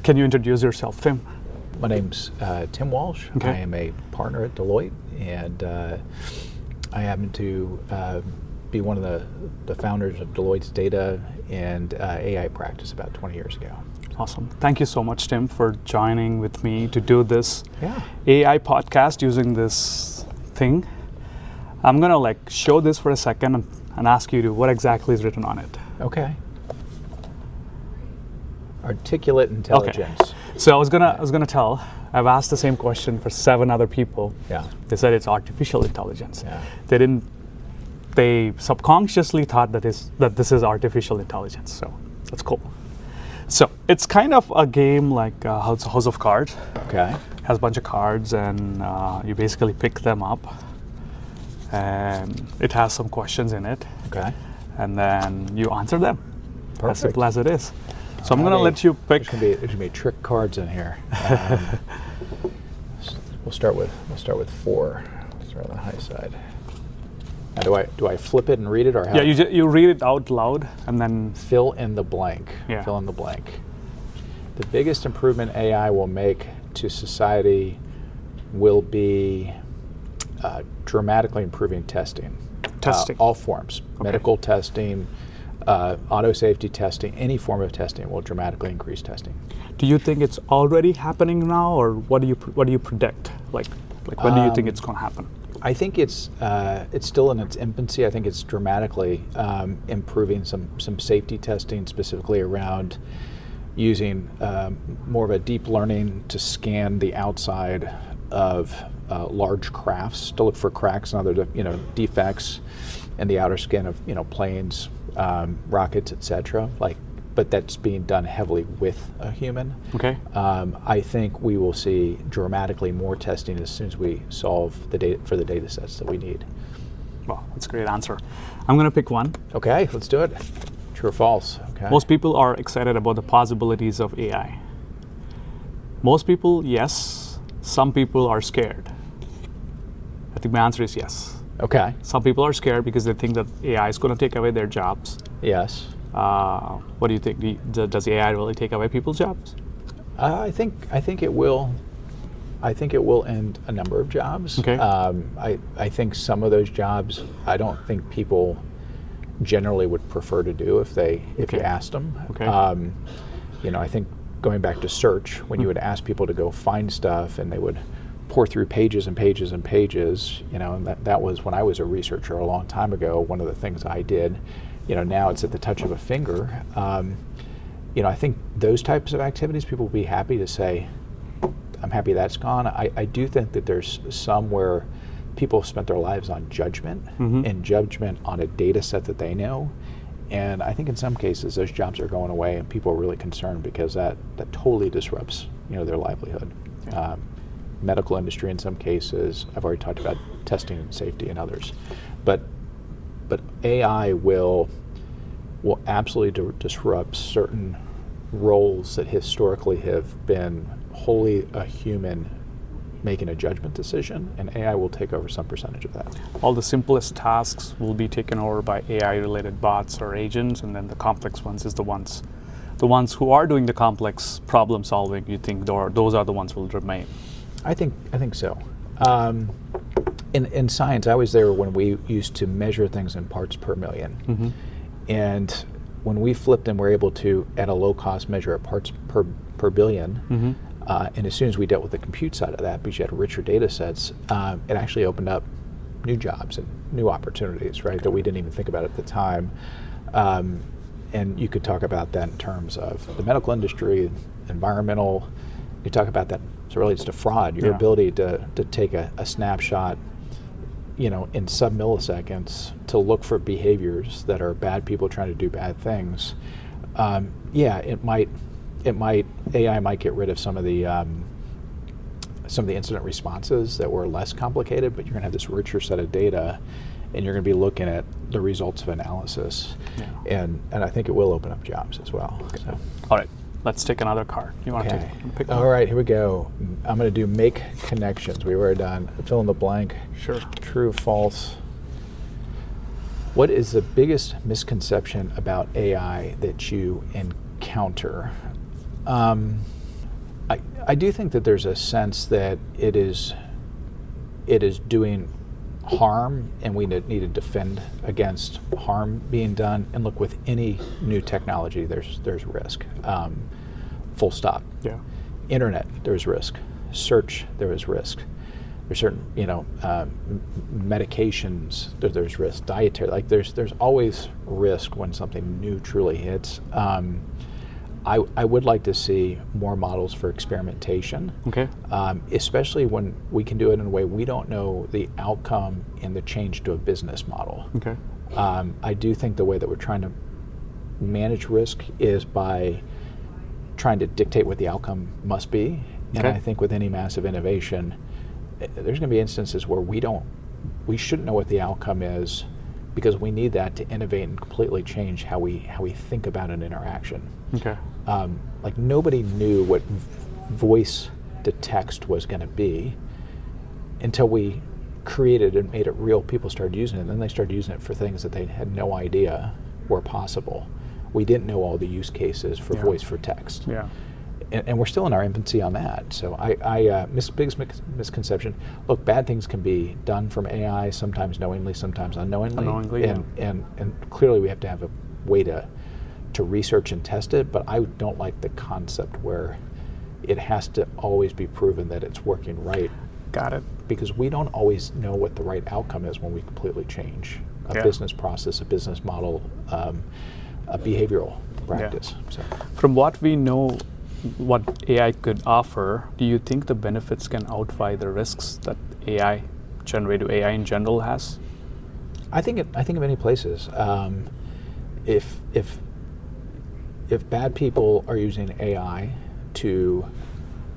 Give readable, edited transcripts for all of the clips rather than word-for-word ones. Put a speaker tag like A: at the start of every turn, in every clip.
A: Can you introduce yourself, Tim?
B: My name's Tim Walsh.
A: Okay.
B: I am a partner at Delloite, and I happen to be one of the founders of Deloitte's data and AI practice about 20 years ago.
A: Awesome. Thank you so much, Tim, for joining with me to do this
B: Yeah.
A: AI podcast using this thing. I'm going to show this for a second and ask you what exactly is written on it.
B: Okay. Articulate intelligence.
A: So I was gonna tell. I've asked the same question for 7 other people.
B: Yeah.
A: They said it's artificial intelligence.
B: Yeah.
A: They subconsciously thought that this is artificial intelligence. So that's cool. So it's kind of a game like House of Cards.
B: Okay.
A: Has a bunch of cards, and you basically pick them up, and it has some questions in it.
B: Okay.
A: And then you answer them.
B: Perfect.
A: As simple as it is. So I'm going to let you pick.
B: There's gonna be trick cards in here. We'll start with 4. Let's start on the high side. Now, do I flip it and read it, or how?
A: Yeah, you read it out loud and then
B: Fill in the blank.
A: Yeah.
B: Fill in the blank. The biggest improvement AI will make to society will be dramatically improving testing.
A: Testing.
B: All forms.
A: Okay.
B: Medical testing, auto safety testing, any form of testing will dramatically increase testing.
A: Do you think it's already happening now, or what do you predict? Like when do you think it's going to happen?
B: I think it's still in its infancy. I think it's dramatically improving some safety testing, specifically around using more of a deep learning to scan the outside of large crafts to look for cracks and other defects in the outer skin of planes, rockets, etc. But that's being done heavily with a human.
A: Okay.
B: I think we will see dramatically more testing as soon as we solve the data sets that we need.
A: Well, that's a great answer. I'm going to pick one.
B: Okay, let's do it. True or false? Okay.
A: Most people are excited about the possibilities of AI. Most people, yes. Some people are scared. I think my answer is yes.
B: Okay.
A: Some people are scared because they think that AI is going to take away their jobs.
B: Yes.
A: What do you think? Does AI really take away people's jobs?
B: I think it will. I think it will end a number of jobs.
A: Okay.
B: I think some of those jobs I don't think people generally would prefer to do if you asked them.
A: Okay.
B: I think going back to search, when you would ask people to go find stuff and they would pour through pages and pages and pages, and that was when I was a researcher a long time ago, one of the things I did. Now it's at the touch of a finger. I think those types of activities, people will be happy to say, I'm happy that's gone. I do think that there's some where people have spent their lives on judgment and judgment on a data set that they know. And I think in some cases those jobs are going away and people are really concerned because that totally disrupts their livelihood.
A: Yeah.
B: Medical industry in some cases, I've already talked about testing and safety and others. But AI will absolutely disrupt certain roles that historically have been wholly a human making a judgment decision, and AI will take over some percentage of that.
A: All the simplest tasks will be taken over by AI-related bots or agents, and then the complex ones is the ones who are doing the complex problem solving. You think those are the ones who will remain?
B: I think so. In science, I was there when we used to measure things in parts per million, and when we flipped and were able to, at a low cost, measure at parts per billion. And as soon as we dealt with the compute side of that, because you had richer data sets, it actually opened up new jobs and new opportunities, right, that we didn't even think about at the time. And you could talk about that in terms of the medical industry, environmental. You talk about that as it relates to fraud, your ability to take a snapshot, in sub-milliseconds to look for behaviors that are bad people trying to do bad things. AI might get rid of some of the incident responses that were less complicated, but you're going to have this richer set of data, and you're going to be looking at the results of analysis, and I think it will open up jobs as well.
A: Okay.
B: So.
A: All right, let's take another card. You want to pick one?
B: All right, here we go. I'm going to do make connections. We've already done fill in the blank.
A: Sure.
B: True, false. What is the biggest misconception about AI that you encounter? I do think that there's a sense that it is doing harm, and we need to defend against harm being done. And look, with any new technology, there's risk. Full stop.
A: Yeah.
B: Internet, there's risk. Search, there is risk. There's certain, medications, there's risk. Dietary, like there's always risk when something new truly hits. I would like to see more models for experimentation,
A: Okay.
B: Especially when we can do it in a way we don't know the outcome in the change to a business model.
A: Okay.
B: I do think the way that we're trying to manage risk is by trying to dictate what the outcome must be. And
A: Okay.
B: I think with any massive innovation, there's going to be instances where we shouldn't know what the outcome is, because we need that to innovate and completely change how we think about an interaction.
A: Okay.
B: Like nobody knew what voice to text was going to be until we created and made it real. People started using it, and then they started using it for things that they had no idea were possible. We didn't know all the use cases for
A: Yeah.
B: voice for text.
A: Yeah.
B: And we're still in our infancy on that. So biggest misconception. Look, bad things can be done from AI, sometimes knowingly, sometimes unknowingly.
A: Unknowingly,
B: and clearly we have to have a way to research and test it. But I don't like the concept where it has to always be proven that it's working right,
A: Got it.
B: because we don't always know what the right outcome is when we completely change a
A: Yeah.
B: business process, a business model, a behavioral practice. So.
A: From what we know, what AI could offer, do you think the benefits can outweigh the risks that generative AI in general has?
B: I think of many places. If bad people are using AI to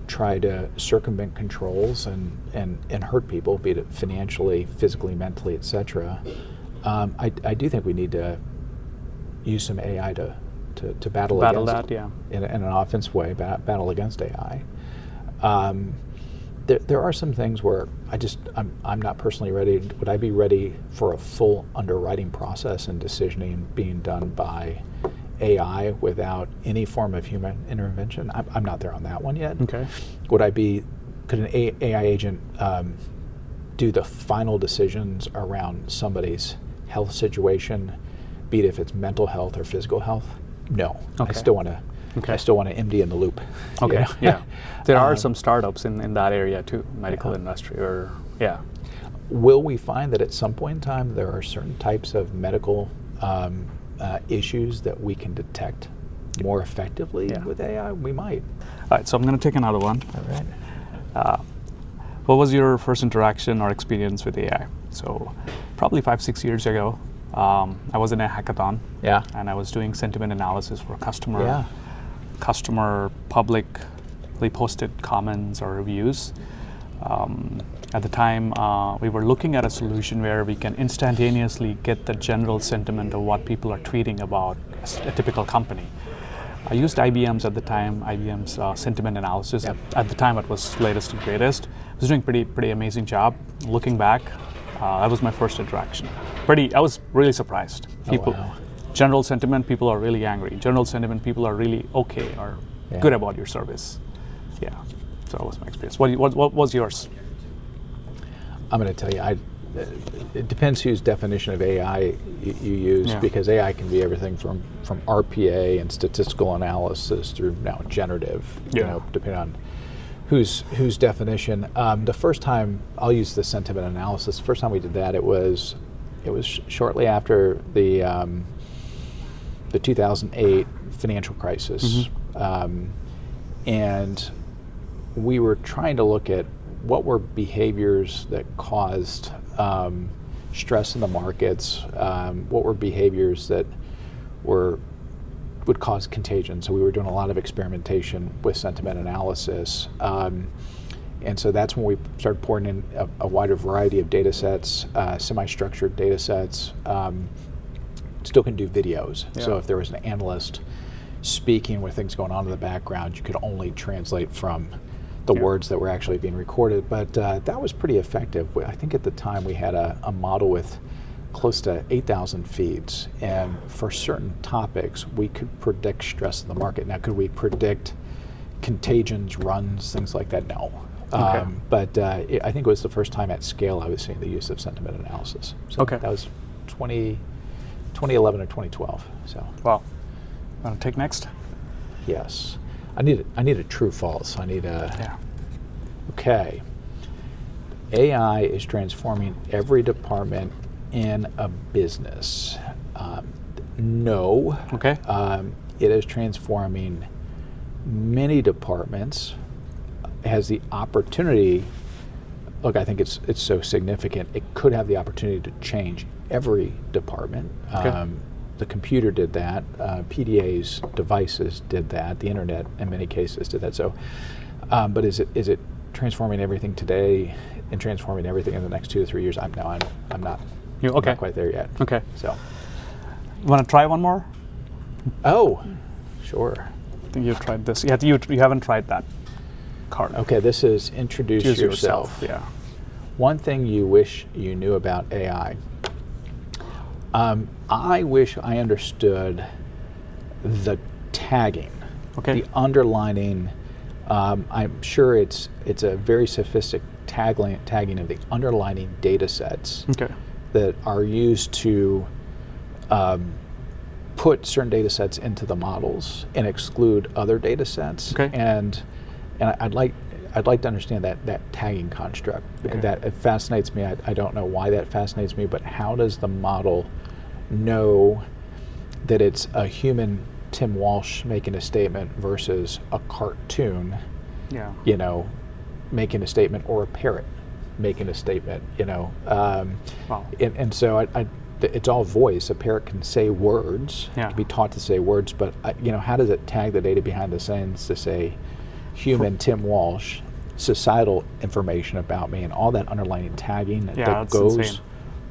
B: try to circumvent controls and hurt people, be it financially, physically, mentally, etc., I do think we need to use some AI to battle against
A: that, yeah.
B: in an offensive way, battle against AI. There are some things where I'm not personally ready. Would I be ready for a full underwriting process and decisioning being done by AI without any form of human intervention? I'm not there on that one yet.
A: Okay.
B: Could an AI agent do the final decisions around somebody's health situation, be it if it's mental health or physical health? No.
A: Okay.
B: I still want to.
A: Okay.
B: I still want to MD in the loop.
A: Okay.
B: You know?
A: Yeah. There are some startups in that area too, medical industry, or yeah.
B: Will we find that at some point in time there are certain types of medical issues that we can detect more effectively with AI? We might.
A: All right. So I'm going to take another one.
B: All right.
A: What was your first interaction or experience with AI? So probably 5-6 years ago, I was in a hackathon.
B: Yeah.
A: And I was doing sentiment analysis for customer publicly posted comments or reviews. At the time, we were looking at a solution where we can instantaneously get the general sentiment of what people are tweeting about a typical company. I used IBM's at the time, IBM's sentiment analysis.
B: Yep.
A: At the time, it was latest and greatest. It was doing pretty amazing job. Looking back, that was my first interaction. I was really surprised. People,
B: wow.
A: General sentiment, people are really angry. General sentiment, people are really okay or good about your service. Yeah, so that was my experience. What was yours?
B: I'm going to tell you, it depends whose definition of AI you use, because AI can be everything from RPA and statistical analysis through now generative, depending on whose definition. The first time, I'll use the sentiment analysis, the first time we did that, it was shortly after the 2008 financial crisis. And we were trying to look at what were behaviors that caused stress in the markets, what were behaviors that would cause contagion. So we were doing a lot of experimentation with sentiment analysis. And so that's when we started pouring in a wider variety of data sets, semi-structured data sets. Still can do videos.
A: Yeah.
B: So if there was an analyst speaking with things going on in the background, you could only translate from the words that were actually being recorded. But that was pretty effective. I think at the time we had a model with close to 8,000 feeds. And for certain topics, we could predict stress in the market. Now, could we predict contagions, runs, things like that. No.
A: Okay.
B: But I think it was the first time at scale I was seeing the use of sentiment analysis. So
A: Okay.
B: that was 2011 or 2012. So
A: Wow. Want to take next?
B: yes, I need a true false. I need a
A: Yeah.
B: okay. AI is transforming every department in a business. No.
A: Okay.
B: It is transforming many departments. Has the opportunity. Look, I think it's so significant. It could have the opportunity to change every department.
A: Okay.
B: The computer did that. PDA's devices did that. The internet, in many cases, did that. So, but is it transforming everything today and transforming everything in the next 2 to 3 years? I'm not. I'm not quite there yet.
A: Okay.
B: So,
A: Want to try one more?
B: oh, sure.
A: I think you've tried this. Yeah, you haven't tried that card.
B: Okay, this is introduce
A: Choose
B: yourself.
A: Yeah.
B: One thing you wish you knew about AI. I wish I understood the tagging,
A: Okay.
B: the underlining. I'm sure it's a very sophisticated tagging of the underlining data sets
A: Okay.
B: that are used to put certain data sets into the models and exclude other data sets.
A: Okay.
B: And I'd like to understand that tagging construct.
A: Okay.
B: That it fascinates me. I don't know why that fascinates me, but how does the model know that it's a human Tim Walsh making a statement versus a cartoon,
A: Yeah.
B: making a statement, or a parrot making a statement,
A: Wow.
B: and so it's all voice. A parrot can say words,
A: Yeah.
B: can be taught to say words, but how does it tag the data behind the scenes to say human Tim Walsh, societal information about me, and all that underlying tagging
A: Yeah,
B: that
A: that's
B: goes
A: insane.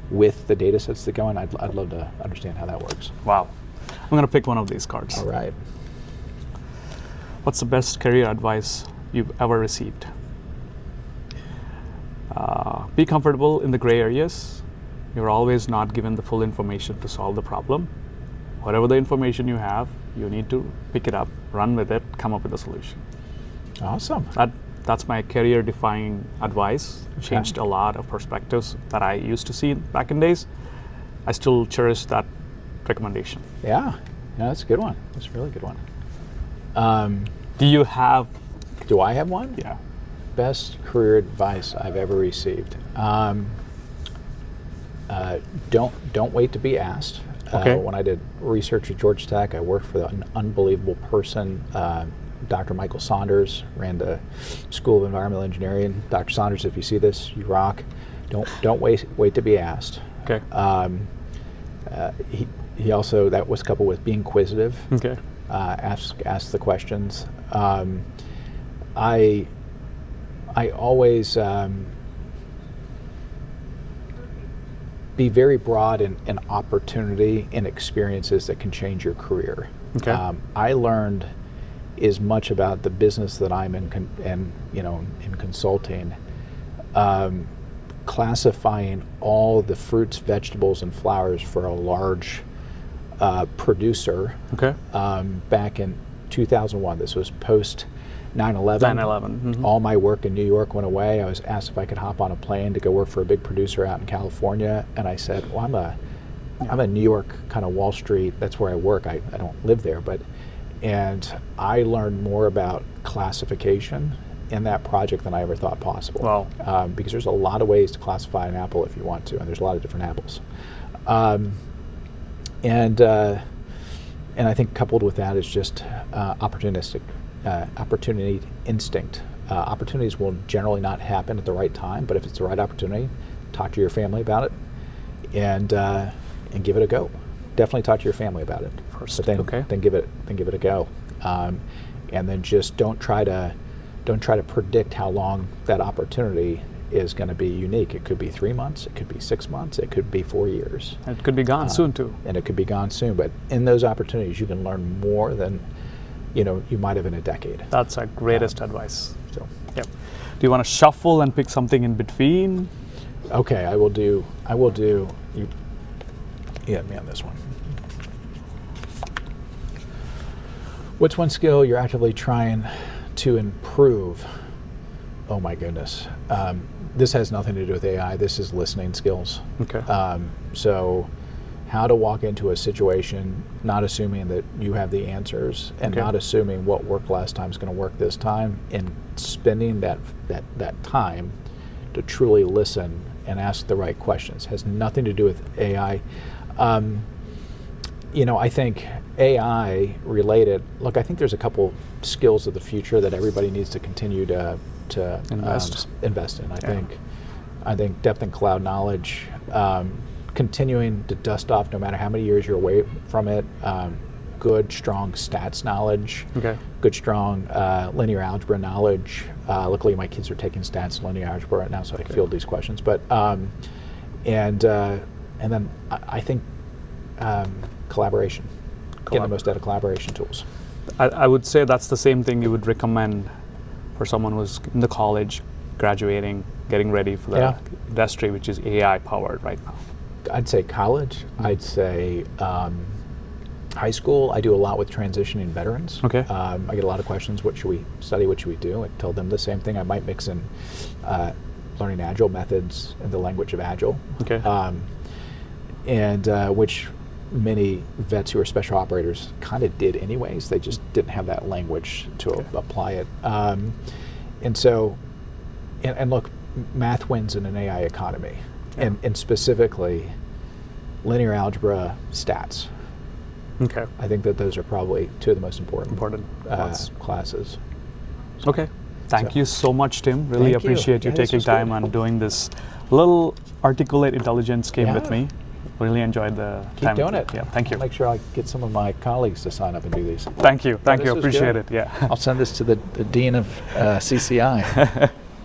B: with the data sets that go in? I'd love to understand how that works.
A: Wow. I'm going to pick one of these cards.
B: All right.
A: What's the best career advice you've ever received? Be comfortable in the gray areas. You're always not given the full information to solve the problem. Whatever the information you have, you need to pick it up, run with it, come up with a solution.
B: Awesome.
A: That's my career-defining advice.
B: Okay.
A: Changed a lot of perspectives that I used to see back in days. I still cherish that recommendation.
B: Yeah, that's a good one. That's a really good one.
A: Do you have?
B: Do I have one?
A: Yeah.
B: Best career advice I've ever received. Don't wait to be asked.
A: Okay.
B: When I did research at Georgia Tech, I worked for an unbelievable person. Dr. Michael Saunders ran the School of Environmental Engineering. Dr. Saunders, if you see this, you rock. Don't wait to be asked.
A: Okay.
B: He also, that was coupled with being inquisitive.
A: Okay.
B: Ask the questions. I always be very broad in opportunity and experiences that can change your career.
A: Okay.
B: I learned as much about the business that I'm in, in consulting, classifying all the fruits, vegetables, and flowers for a large producer.
A: Okay.
B: Back in 2001. This was post 9/11.
A: 9/11. Mhm.
B: All my work in New York went away. I was asked if I could hop on a plane to go work for a big producer out in California, and I said, "Well, I'm a New York kind of Wall Street. That's where I work. I don't live there." And I learned more about classification in that project than I ever thought possible.
A: Wow.
B: Because there's a lot of ways to classify an apple if you want to, and there's a lot of different apples. And I think coupled with that is just opportunity instinct. Opportunities will generally not happen at the right time, but if it's the right opportunity, talk to your family about it, and give it a go. Definitely talk to your family about it
A: First,
B: but then
A: okay.
B: give it a go, and then just don't try to predict how long that opportunity is going to be unique. It could be 3 months, it could be 6 months, it could be 4 years.
A: It could be gone soon too.
B: And it could be gone soon. But in those opportunities, you can learn more than you might have in a decade.
A: That's our greatest advice.
B: So,
A: Yep. Do you want to shuffle and pick something in between?
B: okay, I will do. You had me on this one. What's one skill you're actively trying to improve, oh my goodness. This has nothing to do with AI. This is listening skills.
A: Okay.
B: So how to walk into a situation not assuming that you have the answers and
A: Okay.
B: not assuming what worked last time is going to work this time, and spending that time to truly listen and ask the right questions. Has nothing to do with AI. I think AI related, look, I think there's a couple skills of the future that everybody needs to continue to invest in. I think depth and cloud knowledge, continuing to dust off no matter how many years you're away from it, good, strong stats knowledge,
A: Okay.
B: good, strong linear algebra knowledge. Luckily, my kids are taking stats and linear algebra right now, so I can field these questions. But and then I think collaboration, getting the most out of collaboration tools.
A: I would say that's the same thing you would recommend for someone who's in the college, graduating, getting ready for the industry, which is AI powered right now.
B: I'd say college. I'd say high school. I do a lot with transitioning veterans.
A: Okay.
B: I get a lot of questions. What should we study? What should we do? I tell them the same thing. I might mix in learning Agile methods in the language of Agile.
A: Okay.
B: And which many vets who are special operators kind of did anyways. They just didn't have that language to apply it. And so, and look, math wins in an AI economy.
A: Yeah.
B: And specifically, linear algebra, stats.
A: Okay.
B: I think that those are probably two of the most important classes.
A: Okay. Thank you so much, Tim. Really
B: Thank you.
A: appreciate you
B: Yeah, this
A: taking
B: was
A: time
B: good.
A: and doing this little articulate intelligence game with
B: Yeah.
A: me. Really enjoyed the
B: Keep
A: time.
B: doing it.
A: Yeah. Thank you.
B: I'll make sure I get some of my colleagues to sign up and do these.
A: Thank you. Thank
B: this
A: you.
B: was
A: Appreciate
B: good.
A: it. Yeah.
B: I'll send this to the dean of CCI.